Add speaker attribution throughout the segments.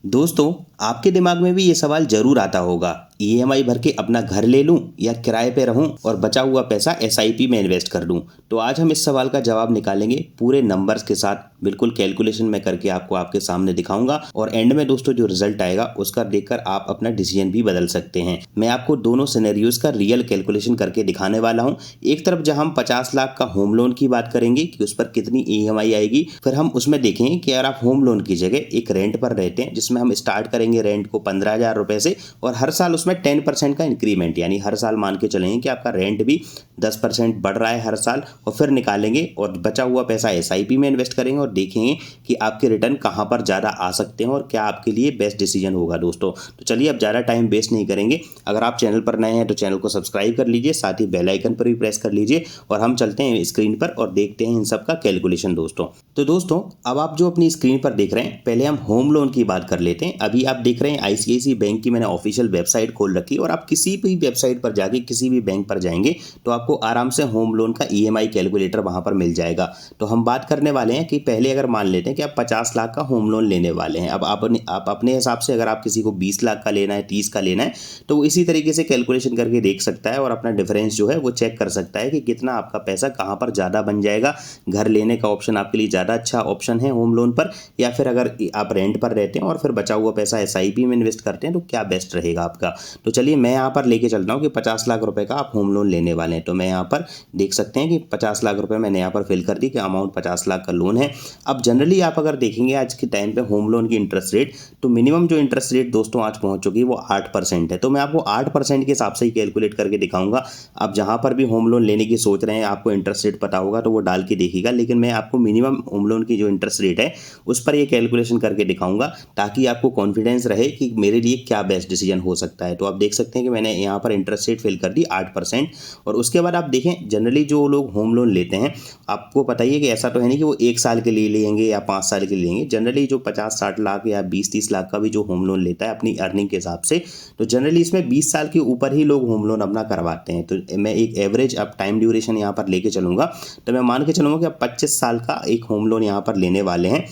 Speaker 1: दोस्तों, आपके दिमाग में भी ये सवाल जरूर आता होगा, ईएमआई भर के अपना घर ले लूं या किराए पे रहूं और बचा हुआ पैसा एसआईपी में इन्वेस्ट कर दूं। तो आज हम इस सवाल का जवाब निकालेंगे पूरे नंबर्स के साथ, बिल्कुल कैलकुलेशन में करके आपको आपके सामने दिखाऊंगा और एंड में दोस्तों जो रिजल्ट आएगा उसका देखकर आप अपना डिसीजन भी बदल सकते हैं। मैं आपको दोनों सिनेरियोज का रियल कैलकुलेशन करके दिखाने वाला हूँ। एक तरफ जहाँ हम 50 लाख का होम लोन की बात करेंगे कि उस पर कितनी ईएमआई आएगी, फिर हम उसमें देखेंगे कि अगर आप होम लोन की जगह एक रेंट पर रहते हैं जिसमें हम स्टार्ट करेंगे रेंट को 15,000 रुपए से और हर साल उसमें 10% का इंक्रीमेंट, यानी हर साल मान के चलेंगे कि आपका रेंट भी 10% बढ़ रहा है हर साल, और फिर निकालेंगे और बचा हुआ पैसा एसआईपी में इन्वेस्ट करेंगे और देखेंगे कि आपके रिटर्न कहाँ पर ज़्यादा आ सकते हैं और क्या आपके लिए बेस्ट डिसीजन होगा दोस्तों। तो चलिए अब ज़्यादा टाइम वेस्ट नहीं करेंगे। अगर आप चैनल पर नए हैं तो चैनल को सब्सक्राइब कर लीजिए, साथ ही बेल आइकन पर भी प्रेस कर लीजिए और हम चलते हैं स्क्रीन पर और देखते हैं इन सब का कैलकुलेशन दोस्तों। तो दोस्तों, अब आप जो अपनी स्क्रीन पर देख रहे हैं, पहले हम होम लोन की बात कर लेते हैं। अभी आप देख रहे हैं आईसीआईसीआई बैंक की मैंने ऑफिशियल वेबसाइट खोल रखी है और आप किसी भी वेबसाइट पर जाके किसी भी बैंक पर जाएंगे तो आपको आराम से होम लोन का ईएमआई कैलकुलेटर वहां पर मिल जाएगा। तो हम बात करने वाले हैं कि पहले अगर मान लेते हैं कि आप 50 लाख का होम लोन लेने वाले हैं। अब आप अपने हिसाब से, अगर आप किसी को 20 लाख का लेना है, 30 का लेना है, तो वो इसी तरीके से कैलकुलेशन करके देख सकता है और अपना डिफरेंस जो है वो चेक कर सकता है कि कितना आपका पैसा कहाँ पर ज़्यादा बन जाएगा। घर लेने का ऑप्शन आपके लिए ज़्यादा अच्छा ऑप्शन है होम लोन पर, या फिर अगर आप रेंट पर रहते हैं और फिर बचा हुआ पैसा एसआईपी में इन्वेस्ट करते हैं तो क्या बेस्ट रहेगा आपका। तो चलिए मैं यहाँ पर लेके चलता हूँ कि 50 लाख रुपए का आप होम लोन लेने वाले हैं। तो मैं यहाँ पर देख सकते हैं कि 50 लाख रुपए मैंने यहाँ पर फिल कर दी कि अमाउंट 50 लाख का लोन है। अब जनरली आप अगर देखेंगे आज के टाइम पे होम लोन की इंटरेस्ट रेट, तो मिनिमम जो इंटरेस्ट रेट दोस्तों आज पहुंच चुकी है वो 8% है। तो मैं आपको 8% के हिसाब से ही कैलकुलेट करके दिखाऊंगा। आप जहां पर भी होम लोन लेने की सोच रहे हैं, आपको इंटरेस्ट रेट पता होगा तो वो डाल के देखिएगा, लेकिन मैं आपको मिनिमम होम लोन की जो इंटरेस्ट रेट है उस पर ये कैलकुलेशन करके दिखाऊंगा ताकि आपको कॉन्फिडेंस रहे कि मेरे लिए क्या बेस्ट डिसीजन हो सकता है। तो आप देख सकते हैं कि मैंने यहाँ पर इंटरेस्ट रेट फिल कर दी 8%। और उसके बाद आप देखें, जनरली जो लोग होम लोन लेते हैं, आपको पता ही है कि ऐसा तो है नहीं कि वो 1 साल के लिए लेंगे या 5 साल के लिए लेंगे। जनरली जो 50-60 लाख या 20-30 लाख का भी जो होम लोन लेता है अपनी अर्निंग के हिसाब से, तो जनरली इसमें 20 साल के ऊपर ही लोग होम लोन अपना करवाते हैं। तो मैं एक एवरेज अब टाइम ड्यूरेशन यहाँ पर लेके चलूँगा, तो मैं मान के चलूँगा कि अब 25 साल का एक होम लोन यहाँ पर लेने वाले हैं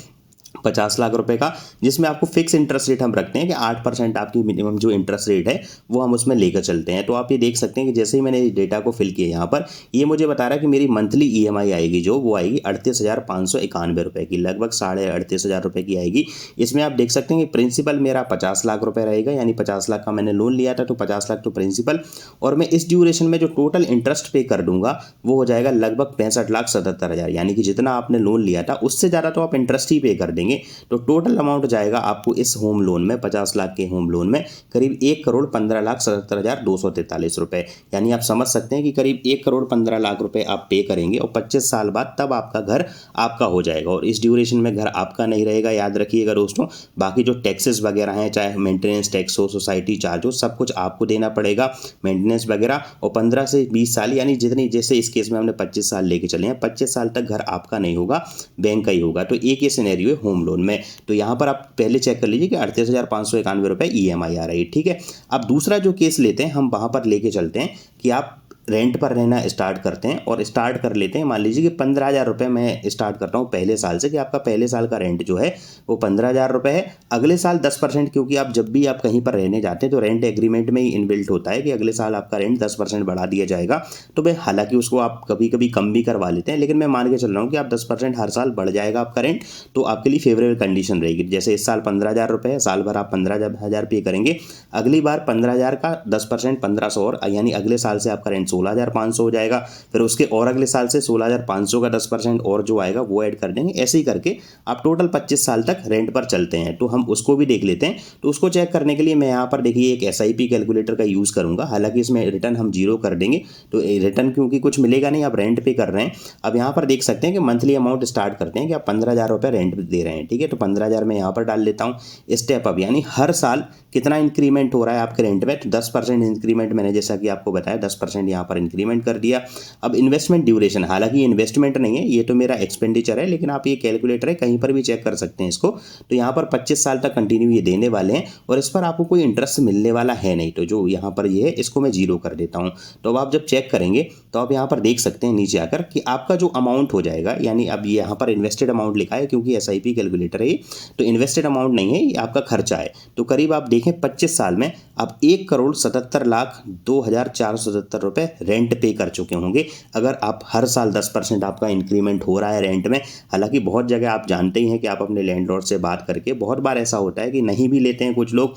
Speaker 1: 50 लाख रुपए का, जिसमें आपको फिक्स इंटरेस्ट रेट हम रखते हैं कि 8% आपकी मिनिमम जो इंटरेस्ट रेट है वो हम उसमें लेकर चलते हैं। तो आप ये देख सकते हैं कि जैसे ही मैंने इस डेटा को फिल किया यहाँ पर, ये मुझे बता रहा है कि मेरी मंथली ईएमआई आएगी जो वो आएगी 38,591 रुपये की, लगभग 38,500 रुपये की आएगी। इसमें आप देख सकते हैं कि प्रिंसिपल मेरा 50 लाख रुपये रहेगा, यानी 50 लाख का मैंने लोन लिया था तो 50 लाख तो प्रिंसिपल, और मैं इस ड्यूरेशन में जो टोटल इंटरेस्ट पे कर दूंगा वो हो जाएगा लगभग 65,77,000, यानी कि जितना आपने लोन लिया था उससे ज़्यादा तो आप इंटरेस्ट ही पे कर देंगे। तो टोटल अमाउंट जाएगा आपको इस होम लोन में, 50 लाख के होम लोन में करीब 1,15,77,243 रुपए, यानी आप समझ सकते हैं कि करीब 1,15,00,000 रुपए आप पे करेंगे और 25 साल बाद तब आपका घर आपका हो जाएगा। और इस ड्यूरेशन में घर आपका नहीं रहेगा, याद रखिएगा दोस्तों। बाकी जो टैक्सेस वगैरह हैं, चाहे मेंटेनेंस टैक्स हो, सोसाइटी चार्ज हो, सब कुछ आपको देना पड़ेगा, मेंटेनेंस वगैरह। और 15 से 20 साल, यानी जितनी, जैसे इस केस में हमने 25 साल लेके चले हैं, 25 साल तक घर आपका नहीं होगा, बैंक का ही होगा। तो एक ये सिनेरियो है होम लोन में। तो यहाँ पर आप पहले चेक कर लीजिए कि 38,591 रुपये ईएमआई आ रही है, ठीक है। अब दूसरा जो केस लेते हैं हम, वहाँ पर लेके चलते हैं कि आप रेंट पर रहना स्टार्ट करते हैं और स्टार्ट कर लेते हैं। मान लीजिए कि 15,000 रुपये मैं स्टार्ट करता हूँ पहले साल से, कि आपका पहले साल का रेंट जो है वो 15,000 रुपये है। अगले साल 10%, क्योंकि आप जब भी आप कहीं पर रहने जाते हैं तो रेंट एग्रीमेंट में ही इनबिल्ट होता है कि अगले साल आपका रेंट 10% बढ़ा दिया जाएगा। तो भाई हालांकि उसको आप कभी कभी कम भी करवा लेते हैं, लेकिन मैं मान के चल रहा हूँ कि आप 10% हर साल बढ़ जाएगा आपका रेंट, तो आपके लिए फेवरेबल कंडीशन रहेगी। जैसे इस साल 15,000 रुपये है, साल भर आप 15,000 पे करेंगे, अगली बार 15,000 का 10% 1,500 और, यानी अगले साल से आपका रेंट 16,500 हो जाएगा। फिर उसके और अगले साल से 16,500 का 10% और जो आएगा वो ऐड कर देंगे। ऐसे ही करके आप टोटल 25 साल तक रेंट पर चलते हैं। तो हम उसको भी देख लेते हैं। तो उसको चेक करने के लिए मैं यहाँ पर देखिए एक एसआईपी कैलकुलेटर का यूज़ करूँगा। हालांकि इसमें रिटर्न हम 0 कर देंगे, तो रिटर्न क्योंकि कुछ मिलेगा नहीं, आप रेंट पे कर रहे हैं। अब यहाँ पर देख सकते हैं कि मंथली अमाउंट स्टार्ट करते हैं कि आप 15,000 रुपये रेंट दे रहे हैं, ठीक है। तो 15,000 मैं यहाँ पर डाल लेता हूँ। स्टेप अप, यानी हर साल कितना इंक्रीमेंट हो रहा है आपके रेंट में, तो 10% इंक्रीमेंट मैंने जैसा कि आपको बताया 10% यहाँ पर इंक्रीमेंट कर दिया। अब इन्वेस्टमेंट ड्यूरेशन, हालांकि इन्वेस्टमेंट नहीं है, ये तो मेरा एक्सपेंडिचर है, लेकिन आप ये कैलकुलेटर है कहीं पर भी चेक कर सकते हैं इसको। तो यहाँ पर 25 साल तक कंटिन्यू ये देने वाले हैं और इस पर आपको कोई इंटरेस्ट मिलने वाला है नहीं। तो जो यहाँ पर ये है इसको मैं 0 कर देता हूँ। तो अब आप जब चेक करेंगे तो आप यहाँ पर देख सकते हैं नीचे आकर कि आपका जो अमाउंट हो जाएगा, यानी अब ये यहाँ पर इन्वेस्टेड अमाउंट लिखा है क्योंकि एसआईपी कैलकुलेटर है, तो इन्वेस्टेड अमाउंट नहीं है, ये आपका खर्चा है। तो करीब आप देखें 25 साल में आप 1,77,02,477 रुपये रेंट पे कर चुके होंगे, अगर आप हर साल 10% आपका इंक्रीमेंट हो रहा है रेंट में। हालांकि बहुत जगह आप जानते ही हैं कि आप अपने लैंडलॉर्ड से बात करके, बहुत बार ऐसा होता है कि नहीं भी लेते हैं कुछ लोग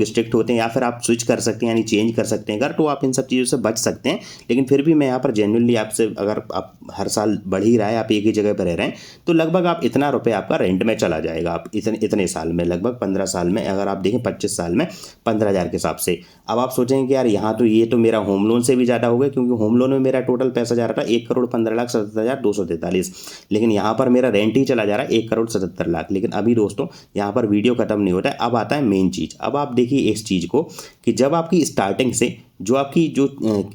Speaker 1: स्ट्रिक्ट होते हैं, या फिर आप स्विच कर सकते हैं यानी चेंज कर सकते हैं घर, तो आप इन सब चीज़ों से बच सकते हैं। लेकिन फिर भी मैं यहाँ पर जेन्युइनली आपसे, अगर आप हर साल बढ़ ही रहा है, आप एक ही जगह पर रह रहे हैं, तो लगभग आप इतना रुपये आपका रेंट में चला जाएगा। आप इतने साल में, लगभग 15 साल में, अगर आप देखें 25 साल में 15,000 के हिसाब से। अब आप सोचेंगे कि यार यहाँ तो ये तो मेरा होम लोन से भी ज़्यादा हो गया, क्योंकि होम लोन में मेरा टोटल पैसा जा रहा था 1,15,77,243, लेकिन यहाँ पर मेरा रेंट ही चला जा रहा है 1,77,00,000। लेकिन अभी दोस्तों यहाँ पर वीडियो खत्म नहीं होता है, अब आता है मेन चीज़। अब आप देखिए इस चीज़ को कि जब आपकी स्टार्टिंग से जो आपकी जो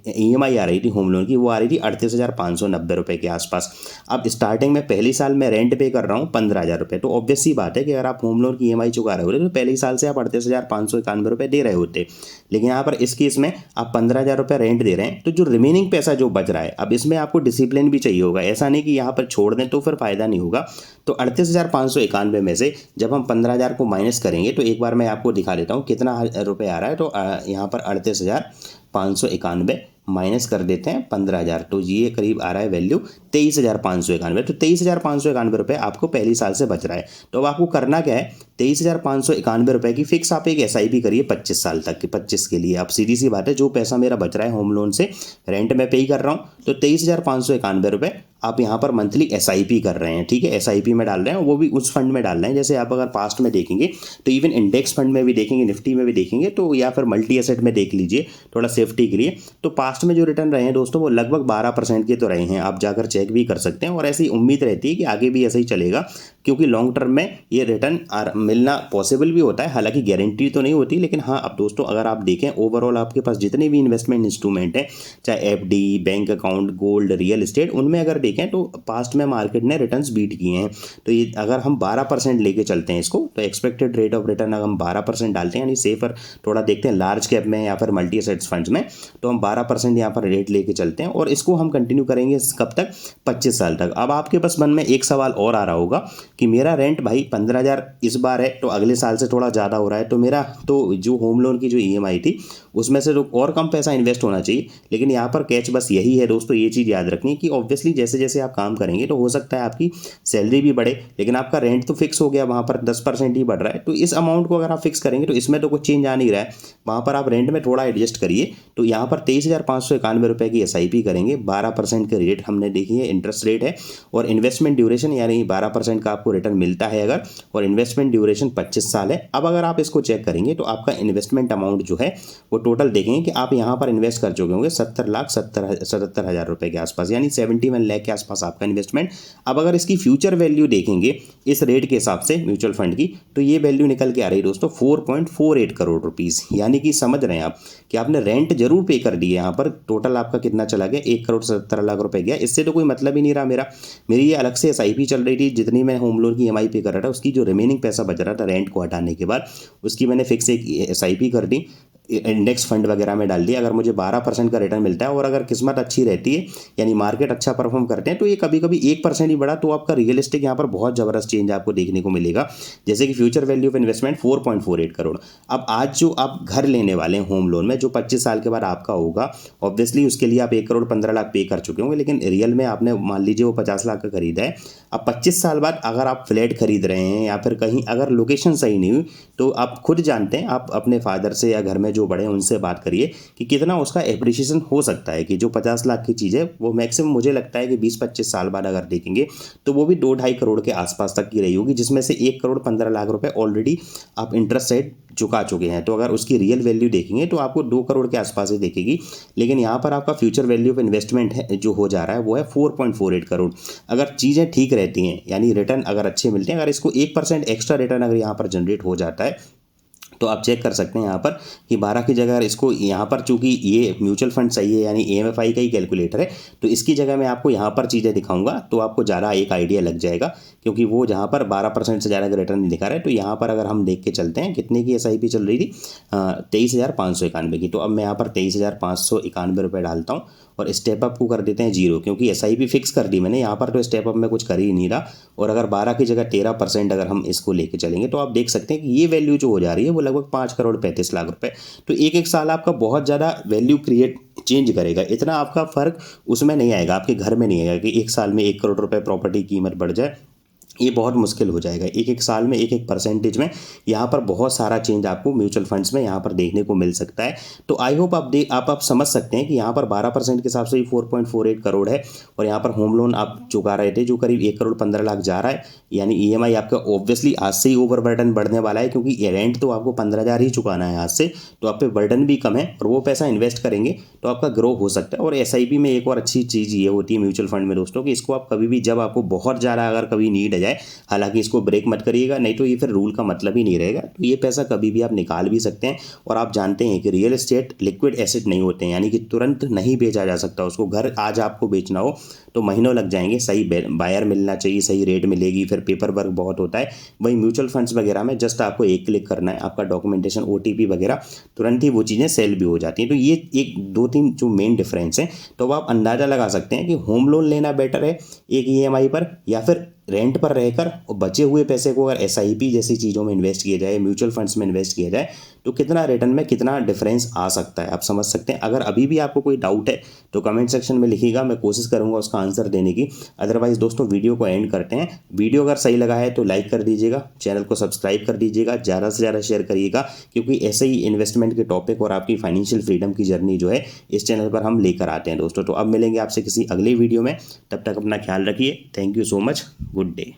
Speaker 1: EMI आ रही थी होम लोन की, वो आ रही थी 38,590 रुपये के आसपास। अब स्टार्टिंग में पहली साल में रेंट पे कर रहा हूँ 15,000 रुपये, तो ऑब्वियस सी बात है कि अगर आप होम लोन की EMI चुका रहे होते तो पहले ही साल से आप 38,591 रुपये दे रहे होते। लेकिन यहाँ पर इस केस में आप 15,000 रुपये रेंट दे रहे हैं, तो जो रिमेनिंग पैसा जो बच रहा है, अब इसमें आपको डिसिप्लिन भी चाहिए होगा। ऐसा नहीं कि यहाँ पर छोड़ दें तो फिर फ़ायदा नहीं होगा। तो 38,591 में से जब हम 15,000 को माइनस करेंगे, तो एक बार मैं आपको दिखा देता हूँ कितना रुपये आ रहा है। तो यहाँ पर 38,591 माइनस कर देते हैं 15,000, तो ये करीब आ रहा है वैल्यू 23,591। तो 23,591 रुपये आपको पहली साल से बच रहा है। तो अब आपको करना क्या है, 23,591 रुपये की फिक्स आप एक SIP करिए 25 साल तक की, 25 के लिए। अब सीधी सी बात है, जो पैसा मेरा बच रहा है होम लोन से, रेंट में पे ही कर रहा हूँ, तो 23,591 रुपये आप यहाँ पर मंथली SIP कर रहे हैं। ठीक है, SIP में डाल रहे हैं, वो भी उस फंड में डाल रहे हैं। जैसे आप अगर पास्ट में देखेंगे तो इवन इंडेक्स फंड में भी देखेंगे, निफ्टी में भी देखेंगे, तो या फिर मल्टी एसेट में देख लीजिए थोड़ा सेफ्टी के लिए। तो पास्ट में जो रिटर्न रहे हैं दोस्तों, वो लगभग 12% के तो रहे हैं, आप जाकर चेक भी कर सकते हैं। और ऐसी उम्मीद रहती है कि आगे भी ऐसे ही चलेगा, क्योंकि लॉन्ग टर्म में ये रिटर्न मिलना पॉसिबल भी होता है, हालांकि गारंटी तो नहीं होती। लेकिन हाँ, अब दोस्तों अगर आप देखें ओवरऑल आपके पास जितने भी इन्वेस्टमेंट इंस्ट्रूमेंट हैं, चाहे FD, bank account, gold, real estate, उनमें अगर देखें तो पास्ट में मार्केट ने रिटर्न्स बीट किए हैं। तो ये अगर हम 12% लेके चलते हैं इसको, तो एक्सपेक्टेड रेट ऑफ रिटर्न अगर हम 12% डालते हैं, यानी सेफर थोड़ा देखते हैं लार्ज कैप में या फिर मल्टी एसेट्स फंड्स में, तो हम 12% यहाँ पर रेट लेके चलते हैं। और इसको हम कंटिन्यू करेंगे कब तक, 25 साल तक। अब आपके पास मन में एक सवाल और आ रहा होगा कि मेरा रेंट भाई 15,000 इस बार है, तो अगले साल से थोड़ा ज़्यादा हो रहा है, तो मेरा तो जो होम लोन की जो EMI थी उसमें से तो और कम पैसा इन्वेस्ट होना चाहिए। लेकिन यहाँ पर कैच बस यही है दोस्तों, ये चीज़ याद रखनी कि ऑब्वियसली जैसे जैसे आप काम करेंगे तो हो सकता है आपकी सैलरी भी बढ़े, लेकिन आपका रेंट तो फिक्स हो गया, वहाँ पर 10% ही बढ़ रहा है। तो इस अमाउंट को अगर आप फिक्स करेंगे तो इसमें तो कुछ चेंज आ नहीं रहा है, वहाँ पर आप रेंट में थोड़ा एडजस्ट करिए। तो यहाँ पर 23,591 रुपये की SIP करेंगे, 12% के रेट हमने देखी है इंटरेस्ट रेट है, और इन्वेस्टमेंट ड्यूरेशन यानी 12% का आपको रिटर्न मिलता है अगर, और इन्वेस्टमेंट ड्यूरेशन 25 साल है। अब अगर आप इसको चेक करेंगे तो आपका इन्वेस्टमेंट अमाउंट जो है वो टोटल देखेंगे कि आप यहाँ पर इन्वेस्ट कर चुके होंगे 70,77,000 रुपये के आसपास, यानी 71 लाख के आसपास आपका इन्वेस्टमेंट। अब अगर इसकी फ्यूचर वैल्यू देखेंगे इस रेट के हिसाब से म्यूचुअल फंड की, तो ये वैल्यू निकल के आ रही है दोस्तों 4.48 करोड़ रुपीज़। यानी कि समझ रहे हैं आप कि आपने रेंट जरूर पे कर दी है, यहाँ पर टोटल आपका कितना चला गया, 1,70,00,000 रुपये गया। इससे तो कोई मतलब ही नहीं रहा मेरी ये अलग से SIP चल रही थी, जितनी मैं होम लोन की EMI पे कर रहा था, उसकी जो रिमेनिंग पैसा बच रहा था रेंट को हटाने के बाद, उसकी मैंने फिक्स एक SIP कर दी, इंडेक्स फंड वगैरह में डाल दिया। अगर मुझे 12% का रिटर्न मिलता है और अगर किस्मत अच्छी रहती है, यानी मार्केट अच्छा परफॉर्म करते हैं, तो ये कभी कभी 1% ही बढ़ा तो आपका रियलिस्टिक यहाँ पर बहुत ज़बरदस्त चेंज आपको देखने को मिलेगा। जैसे कि future value of investment 4.48 crore. अब आज जो आप घर लेने वाले हैं होम लोन में, जो 25 साल के बाद आपका होगा, ऑब्वियसली उसके लिए आप 1,15,00,000 पे कर चुके होंगे, लेकिन रियल में आपने मान लीजिए वो 50 लाख का खरीदा है। अब 25 साल बाद अगर आप फ्लैट खरीद रहे हैं या फिर कहीं अगर लोकेशन सही नहीं हुई, तो आप खुद जानते हैं, आप अपने फादर से या घर में जो बड़े हैं उनसे बात करिए कि कितना उसका एप्रिसिएशन हो सकता है, कि जो 50 लाख की चीज़ है वो मैक्सिमम मुझे लगता है कि 20-25 साल बाद अगर देखेंगे तो वो भी 2-2.5 करोड़ के आसपास तक की रही होगी, जिसमें से 1,15,00,000 रुपए ऑलरेडी आप इंटरेस्ट साइड चुका चुके हैं। तो अगर उसकी रियल वैल्यू देखेंगे तो आपको 2 करोड़ के आसपास ही देखेगी। लेकिन यहाँ पर आपका फ्यूचर वैल्यू ऑफ इन्वेस्टमेंट है जो हो जा रहा है वो है 4.48 करोड़। अगर चीज़ें ठीक रहती हैं, यानी रिटर्न अगर अच्छे मिलते हैं, अगर इसको 1% एक्स्ट्रा रिटर्न अगर यहाँ पर जनरेट हो जाता है तो आप चेक कर सकते हैं यहाँ पर कि 12 की जगह इसको यहाँ पर, चूंकि ये म्यूचुअल फंड सही है यानी एएमएफआई का ही कैलकुलेटर है, तो इसकी जगह मैं आपको यहाँ पर चीज़ें दिखाऊंगा तो आपको ज़्यादा एक आइडिया लग जाएगा, क्योंकि वो जहाँ पर 12% से ज़्यादा का रिटर्न नहीं दिखा रहा है। तो यहाँ पर अगर हम देख के चलते हैं कितने की एसआईपी चल रही थी, 23,591 की। तो अब मैं यहाँ पर 23,591 रुपये डालता हूँ और स्टेप अप को कर देते हैं 0, क्योंकि एसआईपी फिक्स कर दी मैंने यहाँ पर, तो स्टेप अप में कुछ कर ही नहीं रहा। और अगर 12 की जगह 13% अगर हम इसको लेके चलेंगे तो आप देख सकते हैं कि ये वैल्यू जो हो जा रही है वो लगभग 5,35,00,000 रुपए। तो एक एक साल आपका बहुत ज़्यादा वैल्यू क्रिएट चेंज करेगा। इतना आपका फर्क उसमें नहीं आएगा, आपके घर में नहीं आएगा कि एक साल में 1 करोड़ रुपए प्रॉपर्टी की कीमत बढ़ जाए, ये बहुत मुश्किल हो जाएगा। एक एक साल में एक एक परसेंटेज में यहाँ पर बहुत सारा चेंज आपको म्यूचुअल फंड्स में यहाँ पर देखने को मिल सकता है। तो आई होप आप समझ सकते हैं कि यहाँ पर 12% के हिसाब से ही 4.48 करोड़ है। और यहाँ पर होम लोन आप चुका रहे थे जो करीब 1,15,00,000 जा रहा है, यानी ईएमआई आपका ऑब्वियसली आज से ही ओवरबर्डन बढ़ने वाला है, क्योंकि रेंट तो आपको 15,000 ही चुकाना है आज से, तो आप पे बर्डन भी कम है और वो पैसा इन्वेस्ट करेंगे तो आपका ग्रो हो सकता है। और एसआईपी में एक और अच्छी चीज़ ये होती है म्यूचुअल फंड में दोस्तों, कि इसको आप कभी भी, जब आपको बहुत ज़्यादा अगर कभी नीड जाए, हालांकि इसको ब्रेक मत करिएगा, नहीं तो ये फिर रूल का मतलब ही नहीं रहेगा। तो ये पैसा कभी भी आप निकाल भी सकते हैं। और आप जानते हैं कि रियल एस्टेट लिक्विड एसेट नहीं होते हैं, यानी कि तुरंत नहीं बेचा जा सकता उसको। घर आज आपको बेचना हो तो महीनों लग जाएंगे, सही बायर मिलना चाहिए, सही रेट मिलेगी, फिर पेपर वर्क बहुत होता है। वही म्यूचुअल फंड्स वगैरह में जस्ट आपको एक क्लिक करना है, आपका डॉक्यूमेंटेशन ओटीपी वगैरह, तुरंत ही वो चीज़ें सेल भी हो जाती हैं। तो ये एक 2-3 जो मेन डिफरेंस है, तो अब आप अंदाज़ा लगा सकते हैं कि होम लोन लेना बेटर है एक ईएमआई पर, या फिर रेंट पर रहकर और बचे हुए पैसे को अगर एसआईपी जैसी चीज़ों में इन्वेस्ट किया जाए, म्यूचुअल फंड्स में इन्वेस्ट किया जाए, तो कितना रिटर्न में कितना डिफरेंस आ सकता है आप समझ सकते हैं। अगर अभी भी आपको कोई डाउट है तो कमेंट सेक्शन में लिखिएगा, मैं कोशिश करूंगा उसका आंसर देने की। अदरवाइज दोस्तों वीडियो को एंड करते हैं। वीडियो अगर सही लगा है तो लाइक कर दीजिएगा, चैनल को सब्सक्राइब कर दीजिएगा, ज़्यादा से ज़्यादा शेयर करिएगा, क्योंकि ऐसे ही इन्वेस्टमेंट के टॉपिक और आपकी फाइनेंशियल फ्रीडम की जर्नी जो है इस चैनल पर हम लेकर आते हैं दोस्तों। तो अब मिलेंगे आपसे किसी अगले वीडियो में, तब तक अपना ख्याल रखिए। Thank you so much, good day.